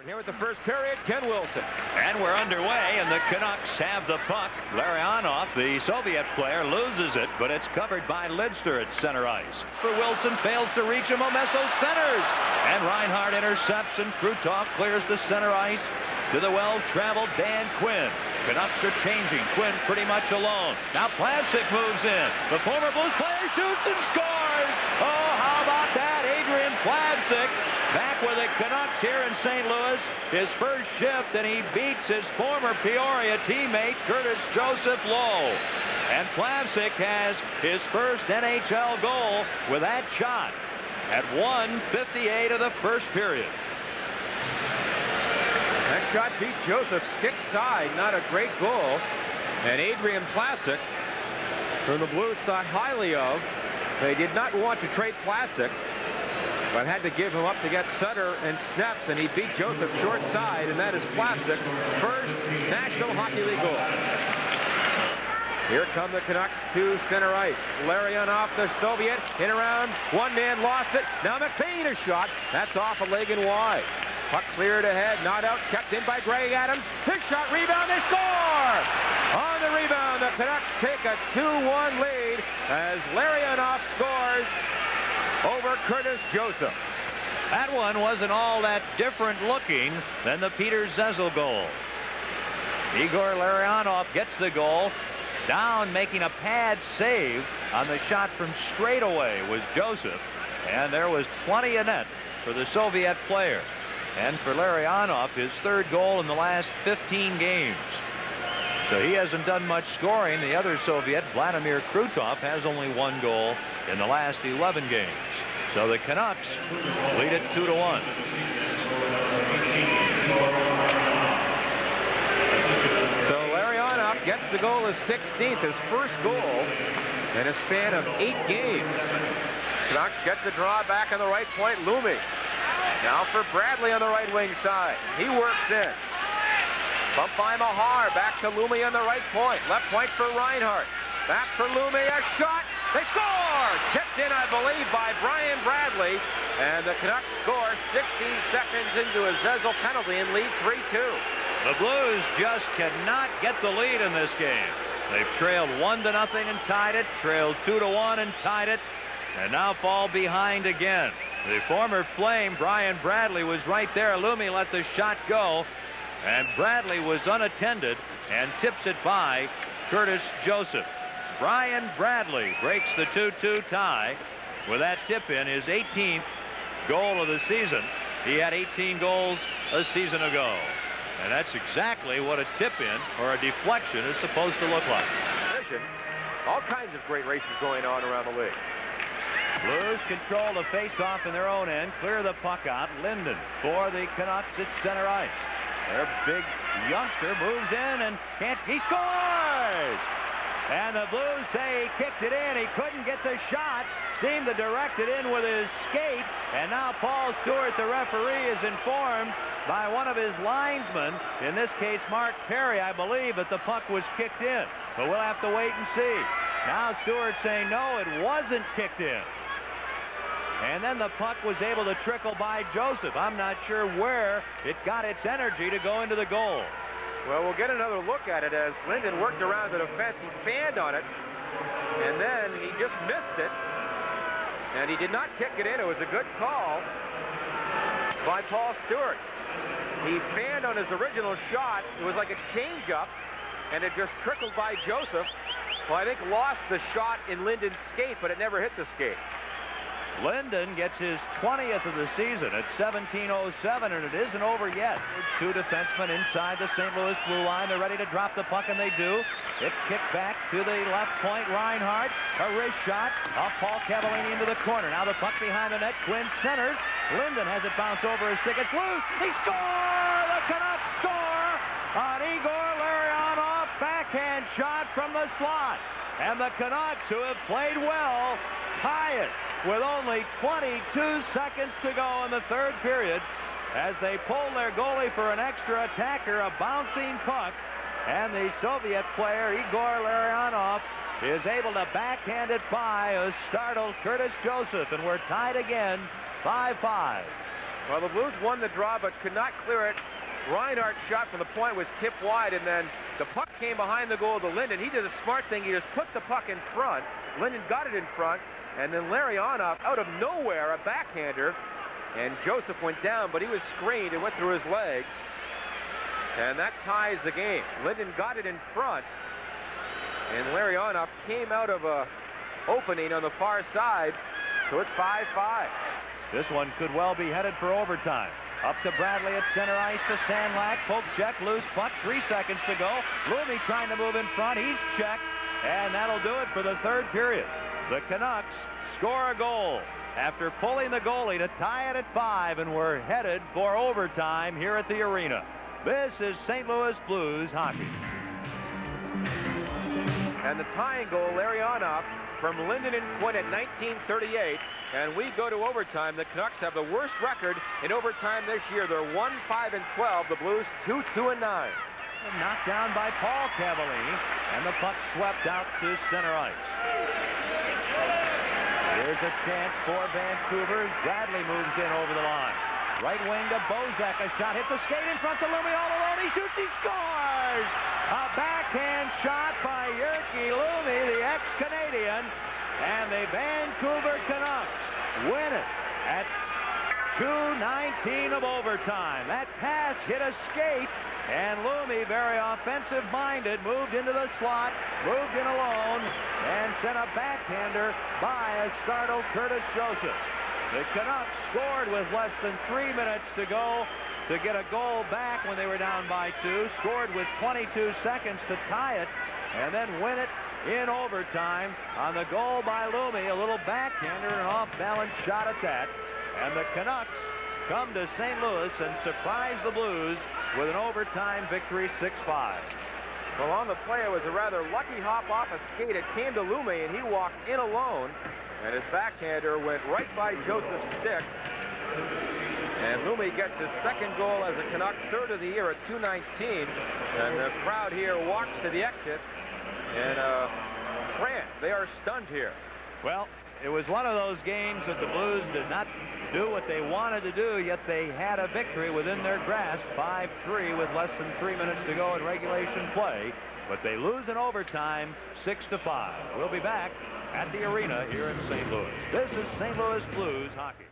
Here with the first period, Ken Wilson. And we're underway, and the Canucks have the puck. Larionov, the Soviet player, loses it, but it's covered by Lidster at center ice. For Wilson, fails to reach him. Omesso centers, and Reinhardt intercepts, and Krutov clears to center ice to the well-traveled Dan Quinn. Canucks are changing. Quinn pretty much alone. Now Plavsic moves in. The former Blues player shoots and scores. Oh, how about that? Adrian Plavsic back with the Canucks here in St. Louis. His first shift, and he beats his former Peoria teammate Curtis Joseph Lowe. And Plavsic has his first NHL goal with that shot at 1:58 of the first period. That shot beat Joseph stick side. Not a great goal. And Adrian Plavsic, who the Blues thought highly of. They did not want to trade Plavsic, but had to give him up to get Sutter and Snaps, and he beat Joseph short side, and that is Plavsic's first National Hockey League goal. Here come the Canucks to center ice. Larionov, the Soviet, in around. One man lost it. Now McBain a shot. That's off a leg and wide. Puck cleared ahead, not out, kept in by Greg Adams. His shot, rebound, they score! On the rebound, the Canucks take a 2-1 lead as Larionov scores over Curtis Joseph. That one wasn't all that different looking than the Peter Zezel goal. Igor Larionov gets the goal. Down making a pad save on the shot from straightaway was Joseph, and there was plenty of net for the Soviet player. And for Larionov, his third goal in the last 15 games. So he hasn't done much scoring. The other Soviet, Vladimir Krutov, has only one goal in the last 11 games. So the Canucks lead it 2-1. So Larionov gets the goal, his 16th, his first goal in a span of 8 games. Canucks get the draw back on the right point. Lumme. Now for Bradley on the right wing side. He works in. Bump by Mahar. Back to Lumme on the right point. Left point for Reinhardt. Back for Lumme. A shot. They score! Tipped in, I believe, by Brian Bradley. And the Canucks score 60 seconds into a Zezel penalty and lead 3-2. The Blues just cannot get the lead in this game. They've trailed 1-0 and tied it. Trailed 2-1 and tied it. And now fall behind again. The former Flame, Brian Bradley, was right there. Lumme let the shot go, and Bradley was unattended and tips it by Curtis Joseph. Brian Bradley breaks the 2-2 tie with that tip in, his 18th goal of the season. He had 18 goals a season ago. And that's exactly what a tip-in or a deflection is supposed to look like. All kinds of great races going on around the league. Blues control the face-off in their own end, clear the puck out. Linden for the Canucks at center ice. Their big youngster moves in and he scores! And the Blues say he kicked it in. He couldn't get the shot. Seemed to direct it in with his skate. And now Paul Stewart, the referee, is informed by one of his linesmen, in this case Mark Perry, I believe, that the puck was kicked in. But we'll have to wait and see. Now Stewart saying no, it wasn't kicked in. And then the puck was able to trickle by Joseph. I'm not sure where it got its energy to go into the goal. Well, we'll get another look at it as Linden worked around the defense and fanned on it. And then he just missed it. And he did not kick it in. It was a good call by Paul Stewart. He fanned on his original shot. It was like a change-up, and it just trickled by Joseph. Well, I think lost the shot in Linden's skate, but it never hit the skate. Linden gets his 20th of the season at 17:07, and it isn't over yet. Two defensemen inside the St. Louis blue line. They're ready to drop the puck, and they do. It's kicked back to the left point. Reinhardt, a wrist shot off Paul Cavallini into the corner. Now the puck behind the net. Quinn centers. Linden has it bounce over his stick. It's loose. He scores! The Canucks score on Igor Larionov. Backhand shot from the slot. And the Canucks, who have played well, tie it with only 22 seconds to go in the third period as they pull their goalie for an extra attacker, a bouncing puck, and the Soviet player Igor Larionov is able to backhand it by a startled Curtis Joseph, and we're tied again 5-5. Well, the Blues won the draw but could not clear it. Reinhardt's shot from the point was tipped wide, and then the puck came behind the goal to Linden. He did a smart thing. He just put the puck in front. Linden got it in front, and then Larionov, out of nowhere, a backhander. And Joseph went down, but he was screened and went through his legs. And that ties the game. Linden got it in front, and Larionov came out of a opening on the far side, so it's 5-5. This one could well be headed for overtime. Up to Bradley at center ice to Sandlack. Poke check, loose puck, 3 seconds to go. Lumme trying to move in front. He's checked, and that'll do it for the third period. The Canucks score a goal after pulling the goalie to tie it at 5, and we're headed for overtime here at the arena. This is St. Louis Blues hockey. And the tying goal, Larionov from Linden and Quinn at 1938. And we go to overtime. The Canucks have the worst record in overtime this year. They're 1-5-12. The Blues 2-2-9. Knocked down by Paul Cavallini, and the puck swept out to center ice. Here's a chance for Vancouver. Bradley moves in over the line. Right wing to Bozak. A shot hits the skate in front to Lumme all alone. He shoots. He scores! A backhand shot by Jyrki Lumme, the ex-Canadian. And the Vancouver Canucks win it at 2:19 of overtime. That pass hit a skate, and Lumme, very offensive-minded, moved into the slot, moved in alone, and sent a backhander by a startled Curtis Joseph. The Canucks scored with less than 3 minutes to go to get a goal back when they were down by 2, scored with 22 seconds to tie it, and then win it in overtime on the goal by Lumme. A little backhander, an off-balance shot at that. And the Canucks come to St. Louis and surprise the Blues with an overtime victory, 6-5. Well, on the play, it was a rather lucky hop off a skate. It came to Lumme, and he walked in alone. And his backhander went right by Joseph's stick. And Lumme gets his second goal as a Canuck, third of the year at 2:19. And the crowd here walks to the exit. And they are stunned here. Well, it was one of those games that the Blues did not do what they wanted to do, yet they had a victory within their grasp, 5-3 with less than 3 minutes to go in regulation play. But they lose in overtime, 6-5. We'll be back at the arena here in St. Louis. This is St. Louis Blues hockey.